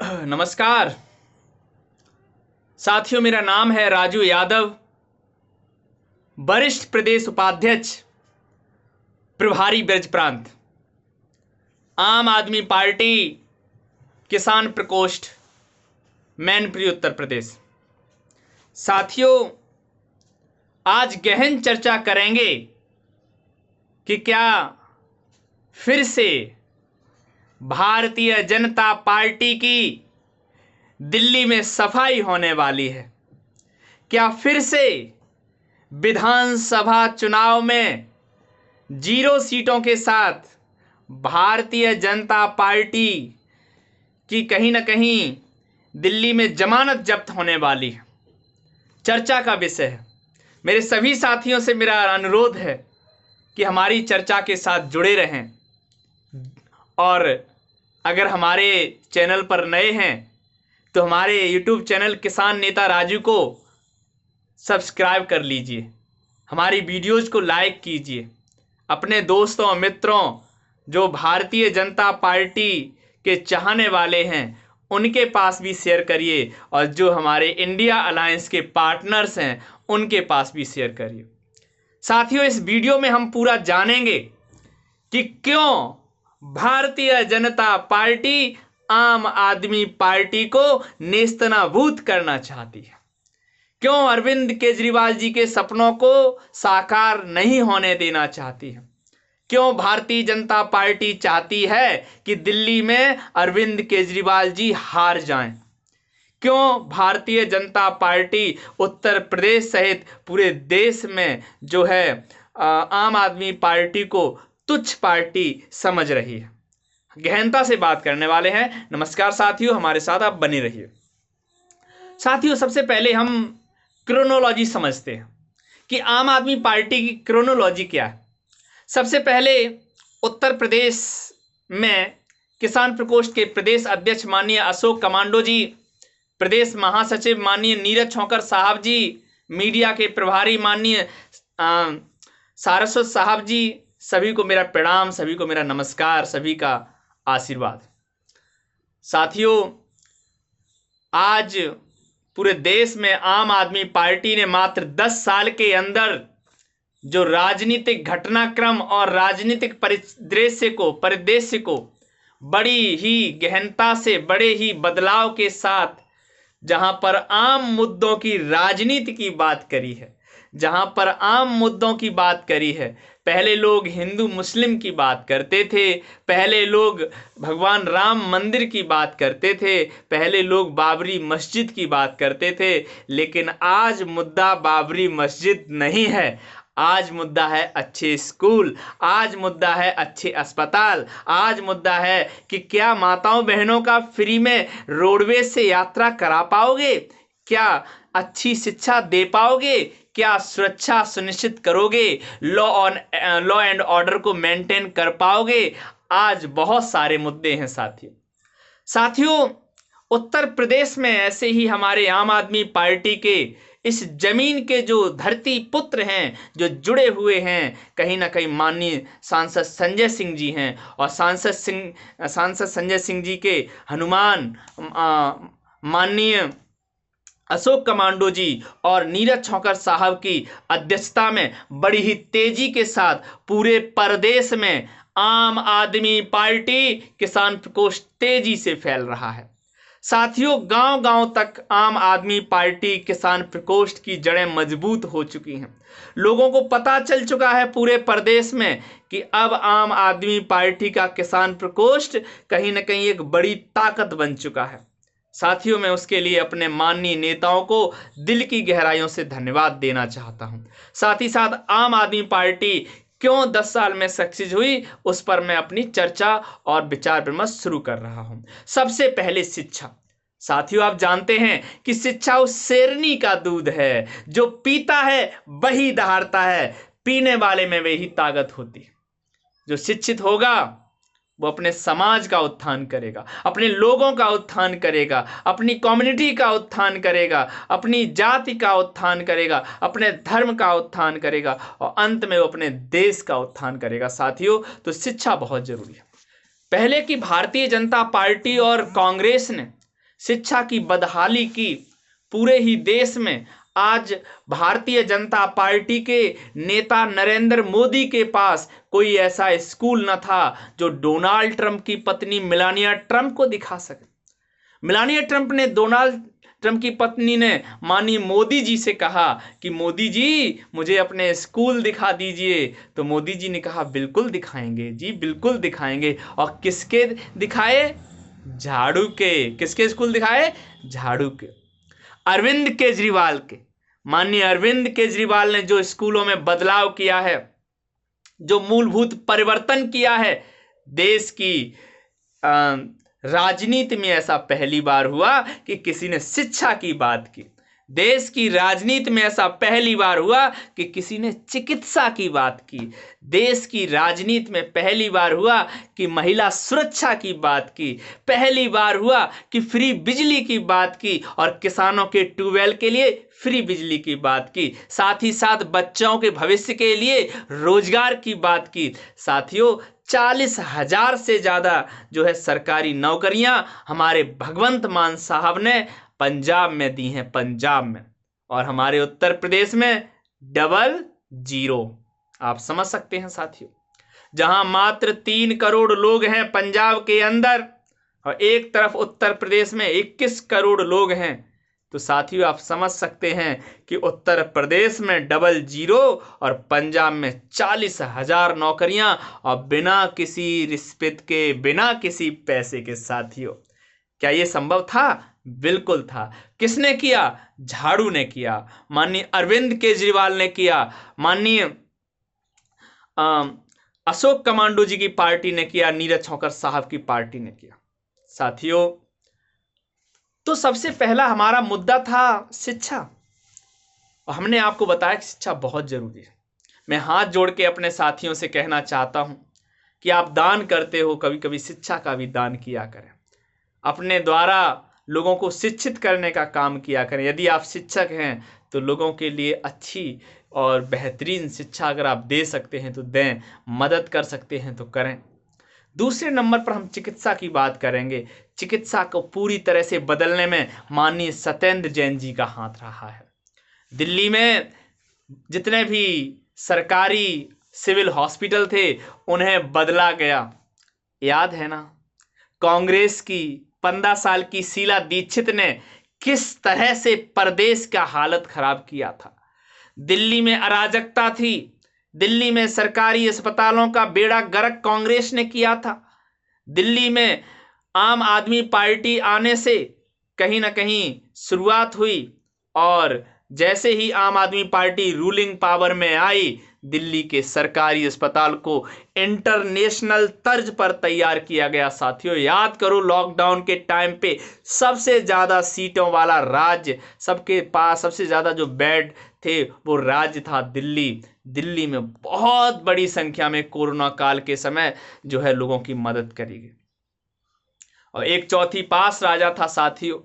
नमस्कार साथियों, मेरा नाम है राजू यादव, वरिष्ठ प्रदेश उपाध्यक्ष प्रभारी ब्रज प्रांत, आम आदमी पार्टी किसान प्रकोष्ठ, मैनपुरी, उत्तर प्रदेश। साथियों, आज गहन चर्चा करेंगे कि क्या फिर से भारतीय जनता पार्टी की दिल्ली में सफाई होने वाली है। क्या फिर से विधानसभा चुनाव में 0 सीटों के साथ भारतीय जनता पार्टी की कहीं ना कहीं दिल्ली में जमानत जब्त होने वाली है। चर्चा का विषय है। मेरे सभी साथियों से मेरा अनुरोध है कि हमारी चर्चा के साथ जुड़े रहें और अगर हमारे चैनल पर नए हैं तो हमारे YouTube चैनल किसान नेता राजू को सब्सक्राइब कर लीजिए, हमारी वीडियोज़ को लाइक कीजिए, अपने दोस्तों और मित्रों जो भारतीय जनता पार्टी के चाहने वाले हैं उनके पास भी शेयर करिए और जो हमारे इंडिया अलायंस के पार्टनर्स हैं उनके पास भी शेयर करिए। साथियों, इस वीडियो में हम पूरा जानेंगे कि क्यों भारतीय जनता पार्टी आम आदमी पार्टी को नेस्तनाबूद करना चाहती है, क्यों अरविंद केजरीवाल जी के सपनों को साकार नहीं होने देना चाहती है, क्यों भारतीय जनता पार्टी चाहती है कि दिल्ली में अरविंद केजरीवाल जी हार जाएं, क्यों भारतीय जनता पार्टी उत्तर प्रदेश सहित पूरे देश में जो है आम आदमी पार्टी को तुच्छ पार्टी समझ रही है। गहनता से बात करने वाले हैं। नमस्कार साथियों, हमारे साथ आप बने रहिए। साथियों, सबसे पहले हम क्रोनोलॉजी समझते हैं कि आम आदमी पार्टी की क्रोनोलॉजी क्या है। सबसे पहले उत्तर प्रदेश में किसान प्रकोष्ठ के प्रदेश अध्यक्ष माननीय अशोक कमांडो जी, प्रदेश महासचिव माननीय नीरज छौकर साहब जी, मीडिया के प्रभारी माननीय सारस्वत साहब जी, सभी को मेरा प्रणाम, सभी को मेरा नमस्कार, सभी का आशीर्वाद। साथियों, आज पूरे देश में आम आदमी पार्टी ने मात्र 10 साल के अंदर जो राजनीतिक घटनाक्रम और राजनीतिक परिदृश्य को बड़ी ही गहनता से, बड़े ही बदलाव के साथ, जहां पर आम मुद्दों की राजनीति की बात करी है, जहां पर आम मुद्दों की बात करी है। पहले लोग हिंदू मुस्लिम की बात करते थे, पहले लोग भगवान राम मंदिर की बात करते थे, पहले लोग बाबरी मस्जिद की बात करते थे, लेकिन आज मुद्दा बाबरी मस्जिद नहीं है। आज मुद्दा है अच्छे स्कूल, आज मुद्दा है अच्छे अस्पताल, आज मुद्दा है कि क्या माताओं बहनों का फ्री में रोडवेज से यात्रा करा पाओगे, क्या अच्छी शिक्षा दे पाओगे, क्या सुरक्षा सुनिश्चित करोगे, लॉ एंड ऑर्डर को मेंटेन कर पाओगे। आज बहुत सारे मुद्दे हैं साथियों, उत्तर प्रदेश में ऐसे ही हमारे आम आदमी पार्टी के इस जमीन के जो धरती पुत्र हैं, जो जुड़े हुए हैं, कहीं ना कहीं माननीय सांसद संजय सिंह जी हैं और सांसद संजय सिंह जी के हनुमान माननीय अशोक कमांडो जी और नीरज छौकर साहब की अध्यक्षता में बड़ी ही तेजी के साथ पूरे प्रदेश में आम आदमी पार्टी किसान प्रकोष्ठ तेजी से फैल रहा है। साथियों, गांव-गांव तक आम आदमी पार्टी किसान प्रकोष्ठ की जड़ें मजबूत हो चुकी हैं। लोगों को पता चल चुका है पूरे प्रदेश में कि अब आम आदमी पार्टी का किसान प्रकोष्ठ कहीं ना कहीं एक बड़ी ताकत बन चुका है। साथियों, मैं उसके लिए अपने माननीय नेताओं को दिल की गहराइयों से धन्यवाद देना चाहता हूं। साथ ही साथ आम आदमी पार्टी क्यों 10 साल में सक्सेस हुई, उस पर मैं अपनी चर्चा और विचार विमर्श शुरू कर रहा हूं। सबसे पहले शिक्षा। साथियों, आप जानते हैं कि शिक्षा उस शेरनी का दूध है, जो पीता है वही दहाड़ता है, पीने वाले में वही ताकत होती है। जो शिक्षित होगा वो अपने समाज का उत्थान करेगा, अपने लोगों का उत्थान करेगा, अपनी कम्युनिटी का उत्थान करेगा, अपनी जाति का उत्थान करेगा, अपने धर्म का उत्थान करेगा और अंत में वो अपने देश का उत्थान करेगा। साथियों, तो शिक्षा बहुत जरूरी है। पहले की भारतीय जनता पार्टी और कांग्रेस ने शिक्षा की बदहाली की पूरे ही देश में। आज भारतीय जनता पार्टी के नेता नरेंद्र मोदी के पास कोई ऐसा स्कूल न था जो डोनाल्ड ट्रंप की पत्नी मेलानिया ट्रंप को दिखा सके। मेलानिया ट्रंप ने डोनाल्ड ट्रंप की पत्नी ने माननीय मोदी जी से कहा कि मोदी जी मुझे अपने स्कूल दिखा दीजिए। तो मोदी जी ने कहा बिल्कुल दिखाएंगे जी, बिल्कुल दिखाएंगे। और किसके दिखाए? झाड़ू के। किसके स्कूल दिखाए? झाड़ू के। अरविंद केजरीवाल के। माननीय अरविंद केजरीवाल ने जो स्कूलों में बदलाव किया है, जो मूलभूत परिवर्तन किया है, देश की राजनीति में ऐसा पहली बार हुआ कि किसी ने शिक्षा की बात की। देश की राजनीति में ऐसा पहली बार हुआ कि किसी ने चिकित्सा की बात की। देश की राजनीति में पहली बार हुआ कि महिला सुरक्षा की बात की। पहली बार हुआ कि फ्री बिजली की बात की और किसानों के ट्यूबवेल के लिए फ्री बिजली की बात की। साथ ही साथ बच्चों के भविष्य के लिए रोजगार की बात की। साथियों, 40,000 से ज्यादा जो है सरकारी नौकरियां हमारे भगवंत मान साहब ने पंजाब में दी हैं, पंजाब में। और हमारे उत्तर प्रदेश में 00। आप समझ सकते हैं साथियों, जहां मात्र 3 करोड़ लोग हैं पंजाब के अंदर और एक तरफ उत्तर प्रदेश में 21 करोड़ लोग हैं। तो साथियों, आप समझ सकते हैं कि उत्तर प्रदेश में 00 और पंजाब में 40,000 नौकरियां और बिना किसी रिश्वत के, बिना किसी पैसे के। साथियों, क्या यह संभव था? बिल्कुल था। किसने किया? झाड़ू ने किया, माननीय अरविंद केजरीवाल ने किया, माननीय अशोक कमांडो जी की पार्टी ने किया, नीरज छौकर साहब की पार्टी ने किया। साथियों, तो सबसे पहला हमारा मुद्दा था शिक्षा, और हमने आपको बताया कि शिक्षा बहुत जरूरी है। मैं हाथ जोड़ के अपने साथियों से कहना चाहता हूं कि आप दान करते हो, कभी कभी शिक्षा का भी दान किया करें। अपने द्वारा लोगों को शिक्षित करने का काम किया करें। यदि आप शिक्षक हैं तो लोगों के लिए अच्छी और बेहतरीन शिक्षा अगर आप दे सकते हैं तो दें, मदद कर सकते हैं तो करें। दूसरे नंबर पर हम चिकित्सा की बात करेंगे। चिकित्सा को पूरी तरह से बदलने में माननीय सत्येंद्र जैन जी का हाथ रहा है। दिल्ली में जितने भी सरकारी सिविल हॉस्पिटल थे उन्हें बदला गया। याद है ना, कांग्रेस की 15 साल की शीला दीक्षित ने किस तरह से प्रदेश का हालत खराब किया था। दिल्ली में अराजकता थी, दिल्ली में सरकारी अस्पतालों का बेड़ा गर्क कांग्रेस ने किया था। दिल्ली में आम आदमी पार्टी आने से कहीं ना कहीं शुरुआत हुई और जैसे ही आम आदमी पार्टी रूलिंग पावर में आई, दिल्ली के सरकारी अस्पताल को इंटरनेशनल तर्ज पर तैयार किया गया। साथियों, याद करो, लॉकडाउन के टाइम पे सबसे ज्यादा सीटों वाला राज्य, सबके पास सबसे ज्यादा जो बेड थे वो राज्य था दिल्ली। दिल्ली में बहुत बड़ी संख्या में कोरोना काल के समय जो है लोगों की मदद करी गई। और एक चौथी पास राजा था साथियों,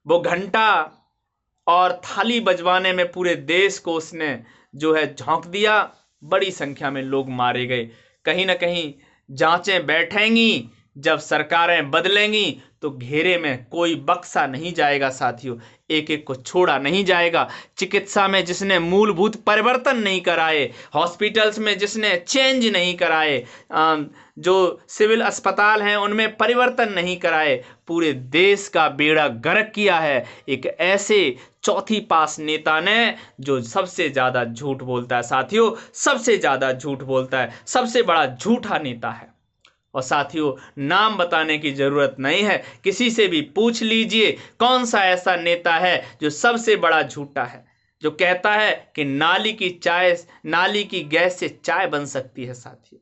वो घंटा और थाली बजवाने में पूरे देश को उसने जो है झोंक दिया। बड़ी संख्या में लोग मारे गए। कहीं ना कहीं जांचें बैठेंगी, जब सरकारें बदलेंगी तो घेरे में कोई बक्सा नहीं जाएगा। साथियों, एक एक को छोड़ा नहीं जाएगा। चिकित्सा में जिसने मूलभूत परिवर्तन नहीं कराए, हॉस्पिटल्स में जिसने चेंज नहीं कराए, जो सिविल अस्पताल हैं उनमें परिवर्तन नहीं कराए, पूरे देश का बेड़ा गर्क किया है एक ऐसे चौथी पास नेता ने जो सबसे ज्यादा झूठ बोलता है। साथियों, सबसे ज्यादा झूठ बोलता है, सबसे बड़ा झूठा नेता है। और साथियों, नाम बताने की जरूरत नहीं है, किसी से भी पूछ लीजिए कौन सा ऐसा नेता है जो सबसे बड़ा झूठा है, जो कहता है कि नाली की गैस से चाय बन सकती है। साथियों,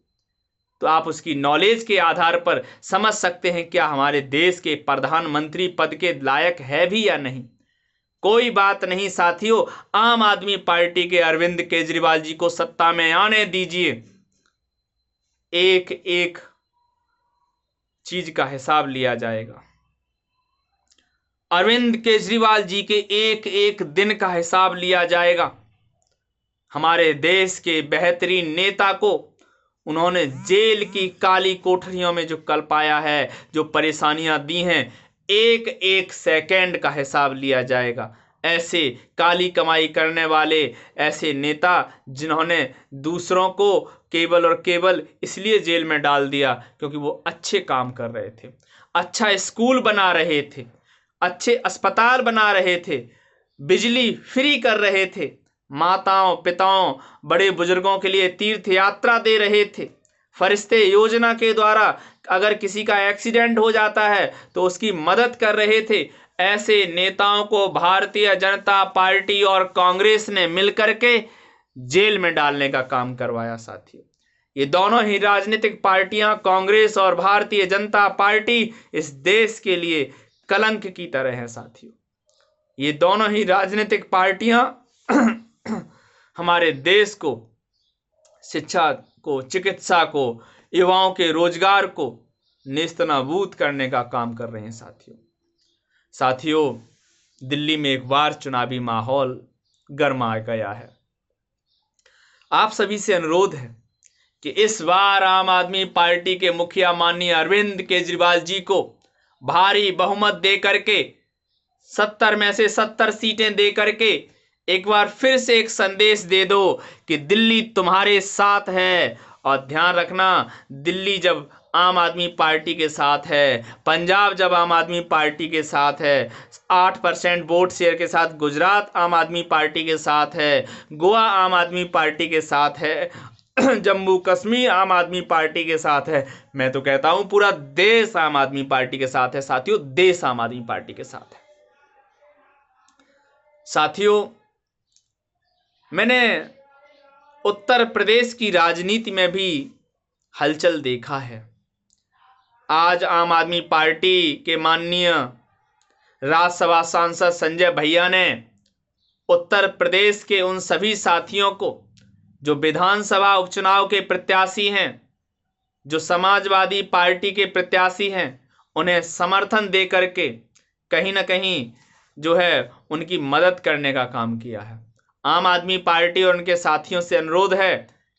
तो आप उसकी नॉलेज के आधार पर समझ सकते हैं क्या हमारे देश के प्रधानमंत्री पद के लायक है भी या नहीं। कोई बात नहीं साथियों, आम आदमी पार्टी के अरविंद केजरीवाल जी को सत्ता में आने दीजिए, एक एक चीज का हिसाब लिया जाएगा। अरविंद केजरीवाल जी के एक एक दिन का हिसाब लिया जाएगा। हमारे देश के बेहतरीन नेता को उन्होंने जेल की काली कोठरियों में जो कल्पाया है, जो परेशानियां दी हैं, एक एक सेकंड का हिसाब लिया जाएगा। ऐसे काली कमाई करने वाले ऐसे नेता जिन्होंने दूसरों को केवल और केवल इसलिए जेल में डाल दिया क्योंकि वो अच्छे काम कर रहे थे, अच्छा स्कूल बना रहे थे, अच्छे अस्पताल बना रहे थे, बिजली फ्री कर रहे थे, माताओं पिताओं बड़े बुजुर्गों के लिए तीर्थ यात्रा दे रहे थे, फरिश्ते योजना के द्वारा अगर किसी का एक्सीडेंट हो जाता है तो उसकी मदद कर रहे थे। ऐसे नेताओं को भारतीय जनता पार्टी और कांग्रेस ने मिलकर के जेल में डालने का काम करवाया। साथियों, ये दोनों ही राजनीतिक पार्टियां, कांग्रेस और भारतीय जनता पार्टी, इस देश के लिए कलंक की तरह हैं। साथियों, ये दोनों ही राजनीतिक पार्टियां हमारे देश को, शिक्षा को, चिकित्सा को, युवाओं के रोजगार को नेस्तनाबूद करने का काम कर रहे हैं। साथियों, दिल्ली में एक बार चुनावी माहौल गर्मा गया है। आप सभी से अनुरोध है कि इस बार आम आदमी पार्टी के मुखिया माननीय अरविंद केजरीवाल जी को भारी बहुमत दे करके 70 में से 70 सीटें दे करके एक बार फिर से एक संदेश दे दो कि दिल्ली तुम्हारे साथ है। और ध्यान रखना, दिल्ली जब आम आदमी पार्टी के साथ है, पंजाब जब आम आदमी पार्टी के साथ है, 8% वोट शेयर के साथ गुजरात आम आदमी पार्टी के साथ है, गोवा आम आदमी पार्टी के साथ है, जम्मू कश्मीर आम आदमी पार्टी के साथ है, मैं तो कहता हूं पूरा देश आम आदमी पार्टी के साथ है। साथियों, देश आम आदमी पार्टी के साथ है। साथियों, मैंने उत्तर प्रदेश की राजनीति में भी हलचल देखा है। आज आम आदमी पार्टी के माननीय राज्यसभा सांसद संजय भैया ने उत्तर प्रदेश के उन सभी साथियों को जो विधानसभा उपचुनाव के प्रत्याशी हैं, जो समाजवादी पार्टी के प्रत्याशी हैं, उन्हें समर्थन दे करके कहीं ना कहीं जो है उनकी मदद करने का काम किया है। आम आदमी पार्टी और उनके साथियों से अनुरोध है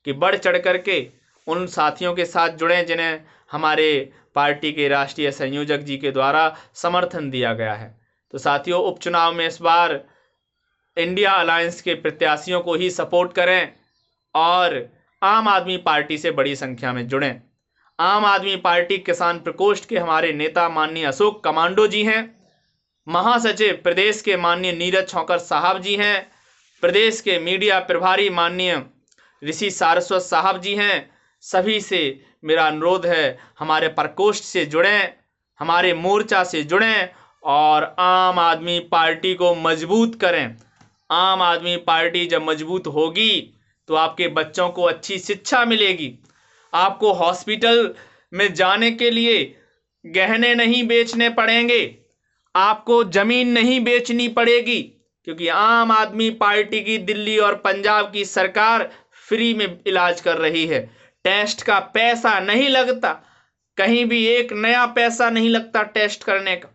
कि बढ़ चढ़ करके उन साथियों के साथ जुड़ें जिन्हें हमारे पार्टी के राष्ट्रीय संयोजक जी के द्वारा समर्थन दिया गया है। तो साथियों, उपचुनाव में इस बार इंडिया अलायंस के प्रत्याशियों को ही सपोर्ट करें और आम आदमी पार्टी से बड़ी संख्या में जुड़ें। आम आदमी पार्टी किसान प्रकोष्ठ के हमारे नेता माननीय अशोक कमांडो जी हैं, महासचिव प्रदेश के माननीय नीरज छौकर साहब जी हैं, प्रदेश के मीडिया प्रभारी माननीय ऋषि सारस्वत साहब जी हैं। सभी से मेरा अनुरोध है, हमारे प्रकोष्ठ से जुड़ें, हमारे मोर्चा से जुड़ें और आम आदमी पार्टी को मजबूत करें। आम आदमी पार्टी जब मजबूत होगी तो आपके बच्चों को अच्छी शिक्षा मिलेगी, आपको हॉस्पिटल में जाने के लिए गहने नहीं बेचने पड़ेंगे, आपको जमीन नहीं बेचनी पड़ेगी, क्योंकि आम आदमी पार्टी की दिल्ली और पंजाब की सरकार फ्री में इलाज कर रही है। टेस्ट का पैसा नहीं लगता, कहीं भी एक नया पैसा नहीं लगता टेस्ट करने का।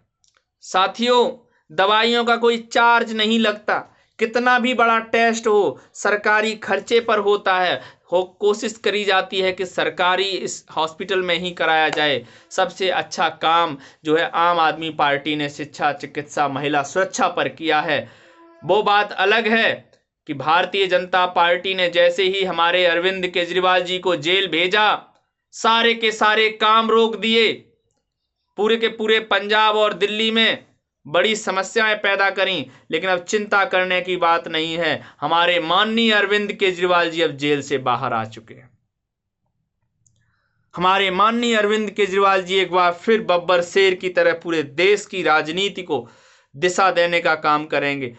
साथियों, दवाइयों का कोई चार्ज नहीं लगता, कितना भी बड़ा टेस्ट हो सरकारी खर्चे पर होता है। कोशिश करी जाती है कि सरकारी इस हॉस्पिटल में ही कराया जाए। सबसे अच्छा काम जो है आम आदमी पार्टी ने शिक्षा, चिकित्सा, महिला सुरक्षा पर किया है। वो बात अलग है कि भारतीय जनता पार्टी ने जैसे ही हमारे अरविंद केजरीवाल जी को जेल भेजा, सारे के सारे काम रोक दिए, पूरे के पूरे पंजाब और दिल्ली में बड़ी समस्याएं पैदा करी। लेकिन अब चिंता करने की बात नहीं है, हमारे माननीय अरविंद केजरीवाल जी अब जेल से बाहर आ चुके हैं। हमारे माननीय अरविंद केजरीवाल जी एक बार फिर बब्बर शेर की तरह पूरे देश की राजनीति को दिशा देने का काम करेंगे।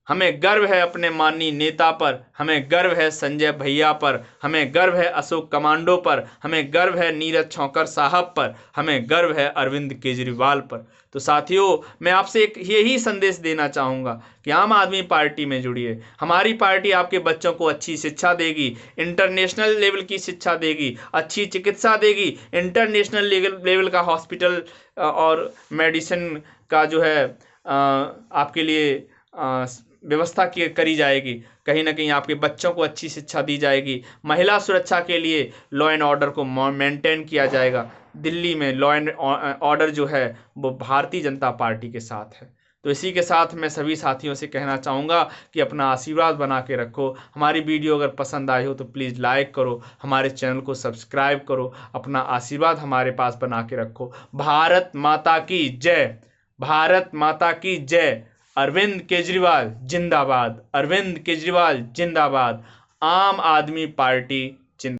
हमें गर्व है अपने माननीय नेता पर, हमें गर्व है संजय भैया पर, हमें गर्व है अशोक कमांडो पर, हमें गर्व है नीरज छौकर साहब पर, हमें गर्व है अरविंद केजरीवाल पर। तो साथियों, मैं आपसे एक यही संदेश देना चाहूँगा कि आम आदमी पार्टी में जुड़िए। हमारी पार्टी आपके बच्चों को अच्छी शिक्षा देगी, इंटरनेशनल लेवल की शिक्षा देगी, अच्छी चिकित्सा देगी, इंटरनेशनल लेवल का हॉस्पिटल और मेडिसिन का जो है आपके लिए व्यवस्था की करी जाएगी, कहीं ना कहीं आपके बच्चों को अच्छी शिक्षा दी जाएगी, महिला सुरक्षा के लिए लॉ एंड ऑर्डर को मेंटेन किया जाएगा। दिल्ली में लॉ एंड ऑर्डर जो है वो भारतीय जनता पार्टी के साथ है। तो इसी के साथ मैं सभी साथियों से कहना चाहूँगा कि अपना आशीर्वाद बना के रखो। हमारी वीडियो अगर पसंद आई हो तो प्लीज़ लाइक करो, हमारे चैनल को सब्सक्राइब करो, अपना आशीर्वाद हमारे पास बना के रखो। भारत माता की जय, भारत माता की जय। अरविंद केजरीवाल जिंदाबाद, अरविंद केजरीवाल जिंदाबाद। आम आदमी पार्टी